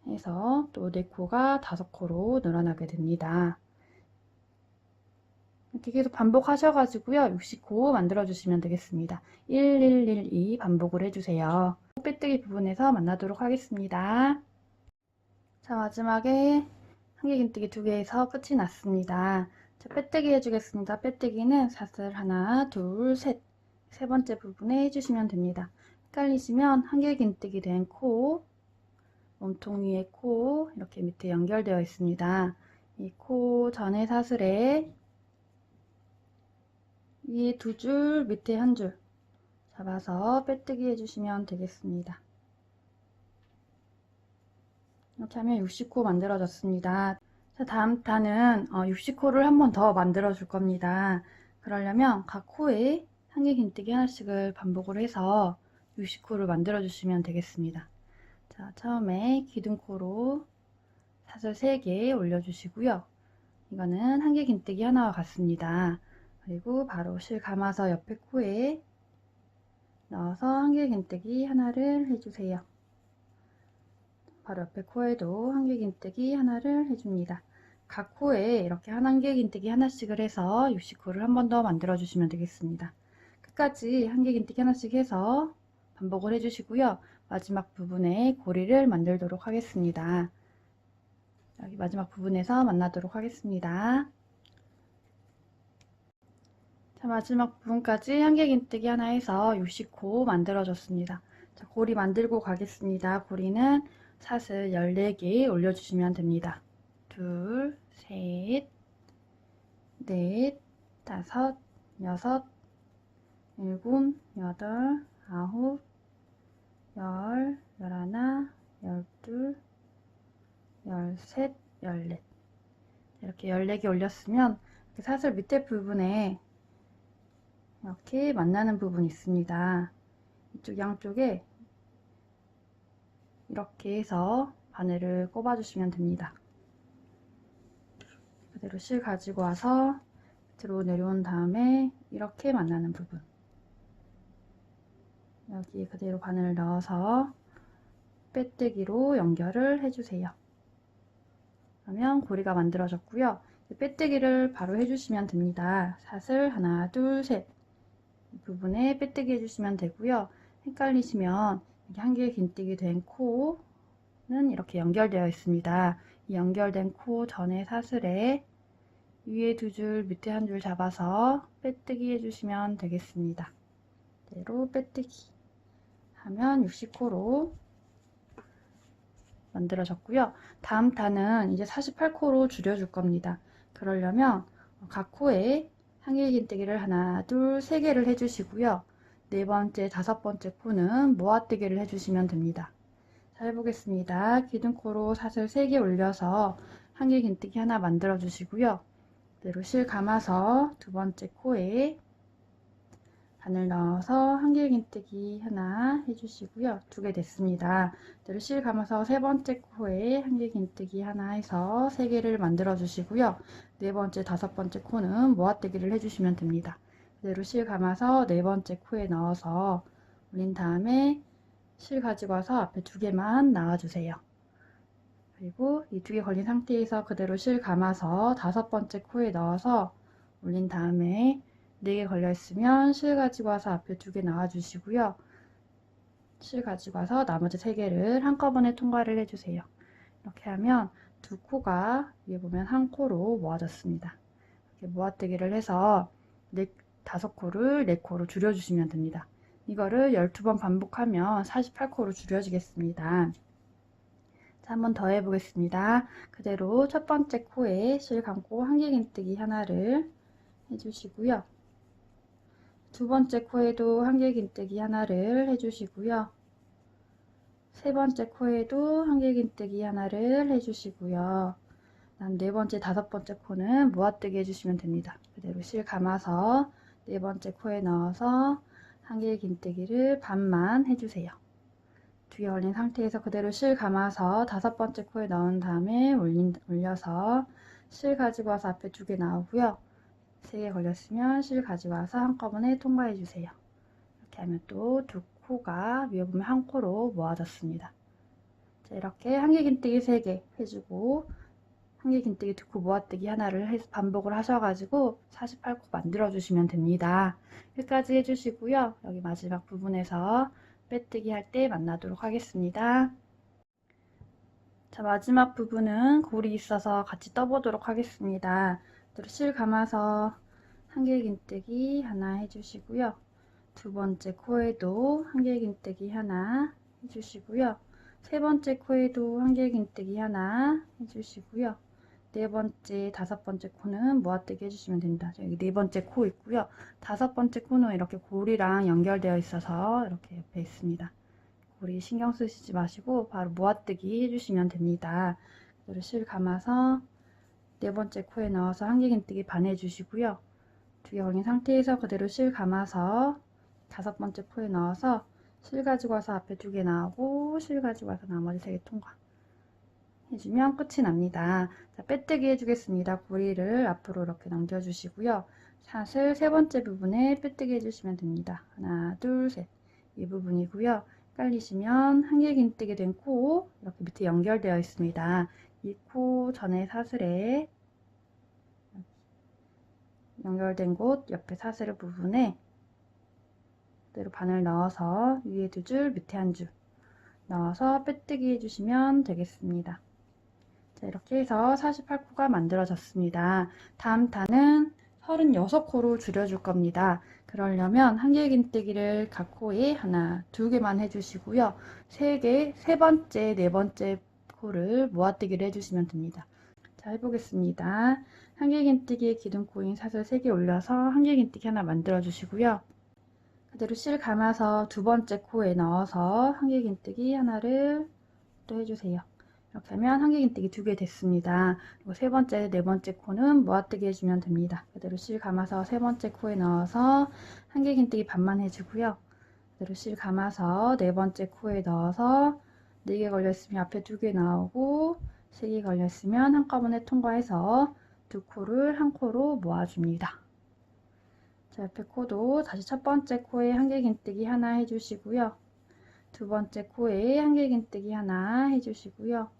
Speaker 1: 해서 또 4코가 5코로 늘어나게 됩니다. 이렇게 계속 반복하셔가지고요. 60코 만들어주시면 되겠습니다. 1, 1, 1, 2 반복을 해주세요. 빼뜨기 부분에서 만나도록 하겠습니다. 자, 마지막에 한길긴뜨기 2개에서 끝이 났습니다. 자, 빼뜨기 해주겠습니다. 빼뜨기는 사슬 하나, 둘, 셋. 세 번째 부분에 해주시면 됩니다. 헷갈리시면 한길긴뜨기 된 코, 몸통 위에 코 이렇게 밑에 연결되어 있습니다. 이 코 전에 사슬에 위에 2줄, 밑에 1줄 잡아서 빼뜨기 해주시면 되겠습니다. 이렇게 하면 60코 만들어졌습니다. 자, 다음 단은 60코를 한 번 더 만들어 줄 겁니다. 그러려면 각 코에 한길긴뜨기 하나씩을 반복을 해서 60코를 만들어 주시면 되겠습니다. 자, 처음에 기둥코로 사슬 3개 올려주시고요. 이거는 한길긴뜨기 하나와 같습니다. 그리고 바로 실 감아서 옆에 코에 넣어서 한길긴뜨기 하나를 해주세요. 바로 옆에 코에도 한길긴뜨기 하나를 해줍니다. 각 코에 이렇게 한길긴뜨기 하나씩을 해서 60코를 한 번 더 만들어 주시면 되겠습니다. 끝까지 한길긴뜨기 하나씩 해서 반복을 해주시고요. 마지막 부분에 고리를 만들도록 하겠습니다. 여기 마지막 부분에서 만나도록 하겠습니다. 자, 마지막 부분까지 한길긴뜨기 하나 해서 60코 만들어줬습니다. 자, 고리 만들고 가겠습니다. 고리는 사슬 14개 올려주시면 됩니다. 둘, 셋, 넷, 다섯, 여섯, 일곱, 여덟, 아홉, 열, 열하나, 열둘, 열셋, 열넷. 이렇게 14개 올렸으면 사슬 밑에 부분에 이렇게 만나는 부분이 있습니다. 이쪽 양쪽에 이렇게 해서 바늘을 꼽아 주시면 됩니다. 그대로 실 가지고 와서 밑으로 내려온 다음에 이렇게 만나는 부분, 여기에 그대로 바늘을 넣어서 빼뜨기로 연결을 해주세요. 그러면 고리가 만들어졌고요. 빼뜨기를 바로 해주시면 됩니다. 사슬 하나, 둘, 셋, 이 부분에 빼뜨기 해주시면 되고요. 헷갈리시면 이렇게 한길긴뜨기 된 코는 이렇게 연결되어 있습니다. 이 연결된 코 전에 사슬에 위에 2줄, 밑에 1줄 잡아서 빼뜨기 해주시면 되겠습니다. 그대로 빼뜨기 하면 60코로 만들어졌고요. 다음 단은 이제 48코로 줄여줄 겁니다. 그러려면 각 코에 한길긴뜨기를 하나, 둘, 3개를 해주시고요. 네 번째, 다섯 번째 코는 모아뜨기를 해주시면 됩니다. 자, 해보겠습니다. 기둥코로 사슬 3개 올려서 한길긴뜨기 하나 만들어 주시고요. 그대로 실 감아서 두 번째 코에 바늘 넣어서 한길긴뜨기 하나 해주시고요. 2개 됐습니다. 그대로 실 감아서 세 번째 코에 한길긴뜨기 하나 해서 3개를 만들어 주시고요. 네 번째, 다섯 번째 코는 모아뜨기를 해주시면 됩니다. 그대로 실 감아서 네 번째 코에 넣어서 올린 다음에 실 가지고 와서 앞에 2개만 나와주세요. 그리고 이 2개 걸린 상태에서 그대로 실 감아서 다섯 번째 코에 넣어서 올린 다음에 4개 걸려 있으면 실 가지고 와서 앞에 2개 나와 주시고요. 실 가지고 와서 나머지 3개를 한꺼번에 통과를 해주세요. 이렇게 하면 두 코가 위에 보면 한 코로 모아졌습니다. 이렇게 모아뜨기를 해서 5코를 4코로 줄여주시면 됩니다. 이거를 12번 반복하면 48코로 줄여지겠습니다. 자, 한 번 더 해보겠습니다. 그대로 첫 번째 코에 실 감고 한길긴뜨기 하나를 해주시고요. 두 번째 코에도 한길긴뜨기 하나를 해주시고요. 세 번째 코에도 한길긴뜨기 하나를 해주시고요. 다음 네 번째, 다섯 번째 코는 모아뜨기 해주시면 됩니다. 그대로 실 감아서 네 번째 코에 넣어서 한길긴뜨기를 반만 해주세요. 2개 걸린 상태에서 그대로 실 감아서 다섯 번째 코에 넣은 다음에 올려서 실 가지고 와서 앞에 2개 나오고요. 3개 걸렸으면 실 가지고 와서 한꺼번에 통과해 주세요. 이렇게 하면 또 두 코가 위에 보면 한 코로 모아졌습니다. 자, 이렇게 한길긴뜨기 3개 해주고 한길긴뜨기 2코 모아뜨기 하나를 해서 반복을 하셔가지고 48코 만들어 주시면 됩니다. 여기까지 해주시고요. 여기 마지막 부분에서 빼뜨기 할 때 만나도록 하겠습니다. 자, 마지막 부분은 고리 있어서 같이 떠보도록 하겠습니다. 실 감아서 한길긴뜨기 하나 해주시고요. 두 번째 코에도 한길긴뜨기 하나 해주시고요. 세 번째 코에도 한길긴뜨기 하나 해주시고요. 네 번째, 다섯 번째 코는 모아뜨기 해주시면 됩니다. 여기 네 번째 코 있고요. 다섯 번째 코는 이렇게 고리랑 연결되어 있어서 이렇게 옆에 있습니다. 고리 신경 쓰시지 마시고 바로 모아뜨기 해주시면 됩니다. 그대로 실 감아서 네 번째 코에 넣어서 한길긴뜨기 반 해주시고요. 2개 걸린 상태에서 그대로 실 감아서 다섯 번째 코에 넣어서 실 가지고 와서 앞에 2개 나오고 실 가지고 와서 나머지 3개 통과. 해주면 끝이 납니다. 자, 빼뜨기 해주겠습니다. 고리를 앞으로 이렇게 넘겨주시고요. 사슬 세 번째 부분에 빼뜨기 해주시면 됩니다. 하나, 둘, 셋. 이 부분이고요. 헷갈리시면 한길긴뜨기 된 코 이렇게 밑에 연결되어 있습니다. 이 코 전에 사슬에 연결된 곳 옆에 사슬 부분에 그대로 바늘 넣어서 위에 2줄 밑에 1줄 넣어서 빼뜨기 해주시면 되겠습니다. 자, 이렇게 해서 48코가 만들어졌습니다. 다음 단은 36코로 줄여줄 겁니다. 그러려면 한길긴뜨기를 각 코에 하나, 2개만 해주시고요. 3개, 세 번째, 네 번째 코를 모아뜨기를 해주시면 됩니다. 자, 해보겠습니다. 한길긴뜨기에 기둥코인 사슬 3개 올려서 한길긴뜨기 하나 만들어 주시고요. 그대로 실 감아서 두 번째 코에 넣어서 한길긴뜨기 하나를 또 해주세요. 이렇게 하면 한길긴뜨기 2개 됐습니다. 그리고 세 번째, 네 번째 코는 모아뜨기 해주면 됩니다. 그대로 실 감아서 세 번째 코에 넣어서 한길긴뜨기 반만 해주고요. 그대로 실 감아서 네 번째 코에 넣어서 4개 걸렸으면 앞에 2개 나오고 3개 걸렸으면 한꺼번에 통과해서 2코를 한 코로 모아줍니다. 자, 옆에 코도 다시 첫 번째 코에 한길긴뜨기 하나 해주시고요. 두 번째 코에 한길긴뜨기 하나 해주시고요.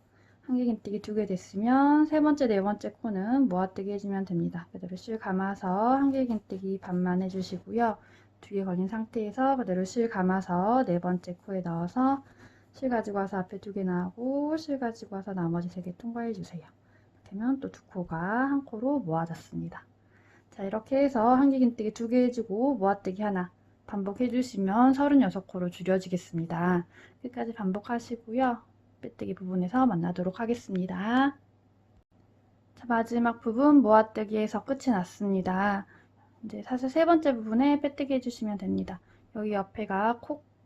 Speaker 1: 한길긴뜨기 2개 됐으면 세 번째, 네 번째 코는 모아뜨기 해주면 됩니다. 그대로 실 감아서 한길긴뜨기 반만 해주시고요. 2개 걸린 상태에서 그대로 실 감아서 네 번째 코에 넣어서 실 가지고 와서 앞에 2개 나오고 실 가지고 와서 나머지 3개 통과해 주세요. 이렇게 하면 또 2코가 한 코로 모아졌습니다. 자, 이렇게 해서 한길긴뜨기 2개 해주고 모아뜨기 하나 반복해 주시면 36코로 줄여지겠습니다. 끝까지 반복하시고요. 빼뜨기 부분에서 만나도록 하겠습니다. 자, 마지막 부분 모아뜨기에서 끝이 났습니다. 이제 사슬 세 번째 부분에 빼뜨기 해주시면 됩니다. 여기 옆에가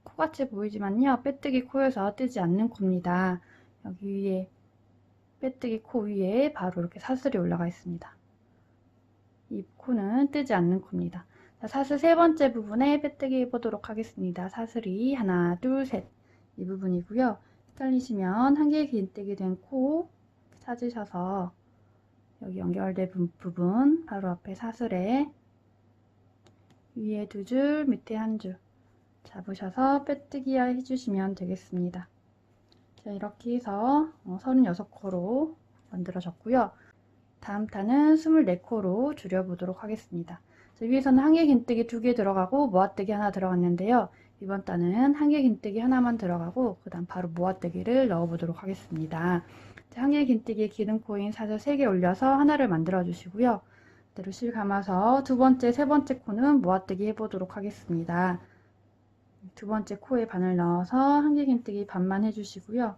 Speaker 1: 코같이 보이지만요. 빼뜨기 코여서 뜨지 않는 코입니다. 여기 위에 빼뜨기 코 위에 바로 이렇게 사슬이 올라가 있습니다. 이 코는 뜨지 않는 코입니다. 자, 사슬 세 번째 부분에 빼뜨기 해보도록 하겠습니다. 사슬이 하나, 둘, 셋 이 부분이고요. 헷갈리시면 한길긴뜨기 된 코 찾으셔서 여기 연결된 부분 바로 앞에 사슬에 위에 2줄 밑에 1줄 잡으셔서 빼뜨기 해주시면 되겠습니다. 자, 이렇게 해서 36코로 만들어졌고요. 다음 단은 24코로 줄여보도록 하겠습니다. 자, 위에서는 한길긴뜨기 2개 들어가고 모아뜨기 하나 들어갔는데요. 이번 단은 한길긴뜨기 하나만 들어가고 그 다음 바로 모아뜨기를 넣어보도록 하겠습니다. 한길긴뜨기에 기둥코인 사슬 3개 올려서 하나를 만들어 주시고요. 그대로 실 감아서 두 번째, 세 번째 코는 모아뜨기 해보도록 하겠습니다. 두 번째 코에 바늘 넣어서 한길긴뜨기 반만 해주시고요.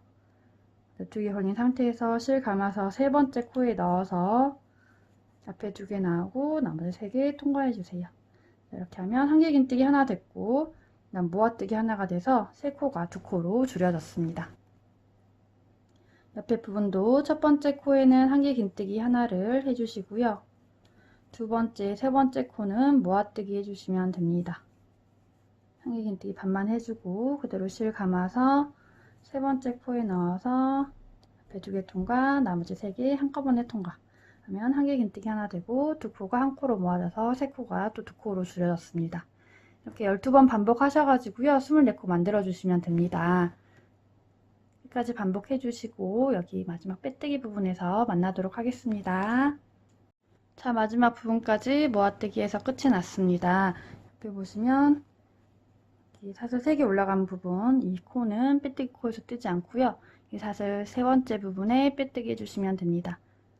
Speaker 1: 2개 걸린 상태에서 실 감아서 세 번째 코에 넣어서 앞에 2개 나오고 나머지 3개 통과해 주세요. 이렇게 하면 한길긴뜨기 하나 됐고 그다음 모아뜨기 하나가 돼서 3코가 2코로 줄여졌습니다. 옆에 부분도 첫 번째 코에는 한길긴뜨기 하나를 해주시고요. 두 번째, 세 번째 코는 모아뜨기 해주시면 됩니다. 한길긴뜨기 반만 해주고 그대로 실 감아서 세 번째 코에 넣어서 앞에 2개 통과, 나머지 3개 한꺼번에 통과 하면 한길긴뜨기 하나 되고 2코가 한 코로 모아져서 3코가 또 2코로 줄여졌습니다. 이렇게 12번 반복하셔가지고요. 24코 만들어주시면 됩니다. 여기까지 반복해 주시고 여기 마지막 빼뜨기 부분에서 만나도록 하겠습니다. 자, 마지막 부분까지 모아뜨기에서 끝이 났습니다. 옆에 보시면 이 사슬 3개 올라간 부분, 이 코는 빼뜨기 코에서 뜨지 않고요. 이 사슬 세 번째 부분에 빼뜨기 해주시면 됩니다.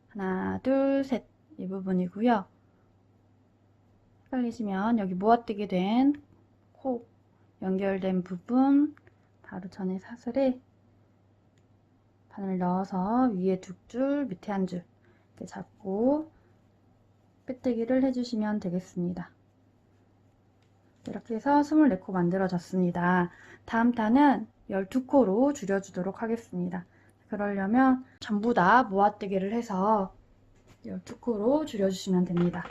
Speaker 1: 하나, 둘, 셋 이 부분이고요. 헷갈리시면 여기 모아뜨기 된 코 연결된 부분 바로 전에 사슬에 바늘 넣어서 위에 2줄 밑에 1줄 이렇게 잡고 빼뜨기를 해주시면 되겠습니다. 이렇게 해서 24코 만들어졌습니다. 다음 단은 12코로 줄여주도록 하겠습니다. 그러려면 전부 다 모아뜨기를 해서 12코로 줄여주시면 됩니다.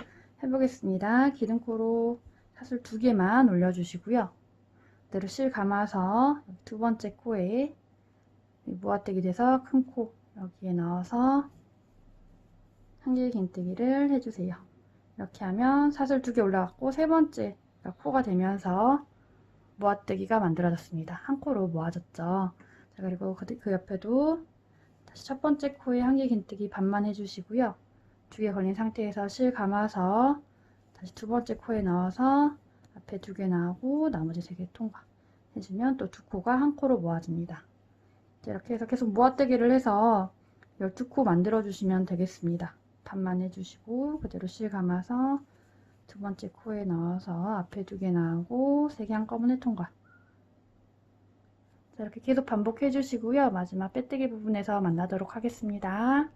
Speaker 1: 해보겠습니다. 기둥코로 사슬 2개만 올려주시고요. 그대로 실 감아서 두 번째 코에 모아뜨기 돼서 큰 코 여기에 넣어서 한길긴뜨기를 해주세요. 이렇게 하면 사슬 2개 올라갔고 세 번째 코가 되면서 모아뜨기가 만들어졌습니다. 한 코로 모아졌죠. 자, 그리고 그 옆에도 다시 첫 번째 코에 한길긴뜨기 반만 해주시고요. 2개 걸린 상태에서 실 감아서 다시 두 번째 코에 넣어서 앞에 2개 나오고 나머지 3개 통과 해주면 또 2코가 한 코로 모아집니다. 이렇게 해서 계속 모아뜨기를 해서 12코 만들어 주시면 되겠습니다. 반만 해주시고 그대로 실 감아서 두 번째 코에 넣어서 앞에 2개 나오고 3개 한꺼번에 통과. 자, 이렇게 계속 반복해 주시고요. 마지막 빼뜨기 부분에서 만나도록 하겠습니다.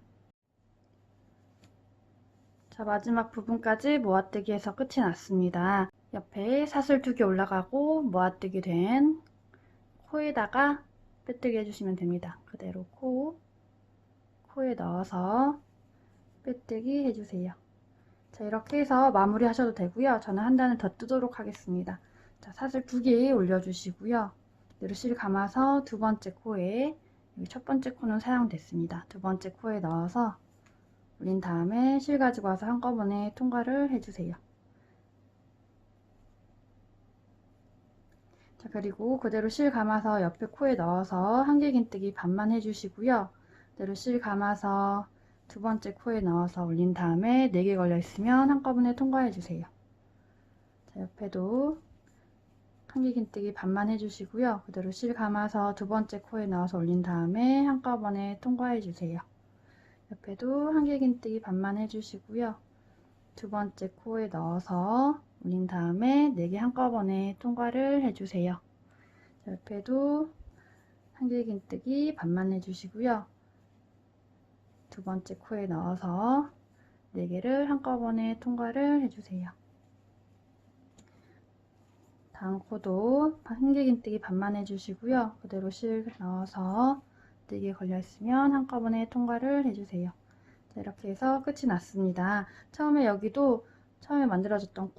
Speaker 1: 자, 마지막 부분까지 모아뜨기 해서 끝이 났습니다. 옆에 사슬 2개 올라가고 모아뜨기 된 코에다가 빼뜨기 해주시면 됩니다. 그대로 코에 넣어서 빼뜨기 해주세요. 자, 이렇게 해서 마무리 하셔도 되고요. 저는 한 단을 더 뜨도록 하겠습니다. 자, 사슬 2개 올려주시고요. 그대로 실 감아서 두 번째 코에, 여기 첫 번째 코는 사용됐습니다. 두 번째 코에 넣어서 올린 다음에 실 가지고 와서 한꺼번에 통과를 해주세요. 자, 그리고 그대로 실 감아서 옆에 코에 넣어서 한길긴뜨기 반만 해주시고요. 그대로 실 감아서 두 번째 코에 넣어서 올린 다음에 4개 걸려 있으면 한꺼번에 통과해 주세요. 자, 옆에도 한길긴뜨기 반만 해주시고요. 그대로 실 감아서 두 번째 코에 넣어서 올린 다음에 한꺼번에 통과해 주세요. 옆에도 한길긴뜨기 반만 해주시고요. 두 번째 코에 넣어서 올린 다음에 4개 한꺼번에 통과를 해주세요. 자, 옆에도 한길긴뜨기 반만 해주시고요. 두 번째 코에 넣어서 4개를 한꺼번에 통과를 해주세요. 다음 코도 한길긴뜨기 반만 해주시고요. 그대로 실 넣어서 4개 걸려 있으면 한꺼번에 통과를 해주세요. 자, 이렇게 해서 끝이 났습니다. 여기도 처음에 만들어졌던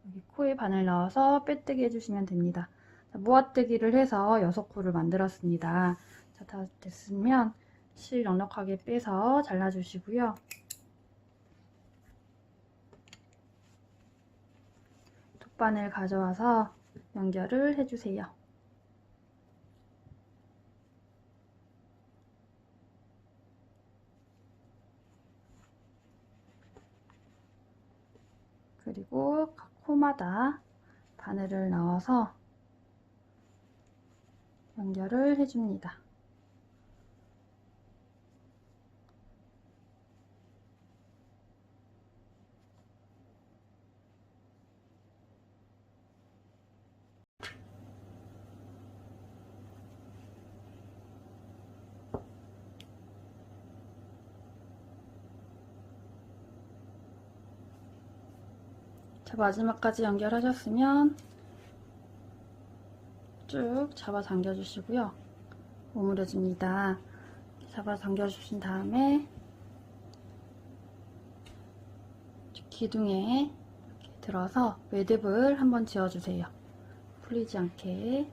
Speaker 1: 여기 코에 바늘 넣어서 빼뜨기 해주시면 됩니다. 자, 모아뜨기를 해서 6코를 만들었습니다. 자, 다 됐으면 실 넉넉하게 빼서 잘라주시고요. 돗바늘 가져와서 연결을 해주세요. 그리고 각 코마다 바늘을 넣어서 연결을 해줍니다. 자, 마지막까지 연결하셨으면 쭉 잡아 당겨 주시고요. 오므려 줍니다. 잡아 당겨 주신 다음에 기둥에 이렇게 들어서 매듭을 한번 지어 주세요. 풀리지 않게.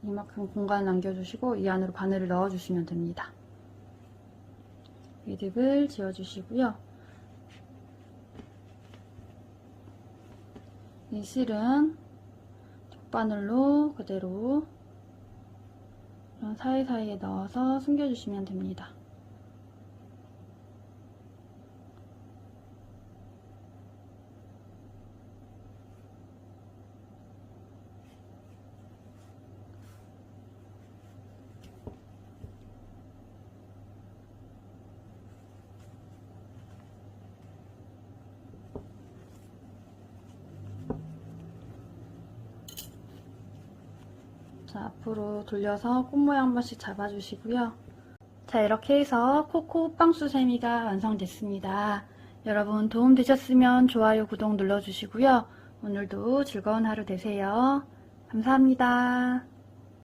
Speaker 1: 이만큼 공간을 남겨주시고 이 안으로 바늘을 넣어 주시면 됩니다. 매듭을 지어 주시고요. 이 실은 돗바늘로 그대로 이런 사이사이에 넣어서 숨겨주시면 됩니다. 자, 앞으로 돌려서 꽃 모양 한 번씩 잡아주시고요. 자, 이렇게 해서 코코 호빵수세미가 완성됐습니다. 여러분 도움 되셨으면 좋아요, 구독 눌러주시고요. 오늘도 즐거운 하루 되세요. 감사합니다.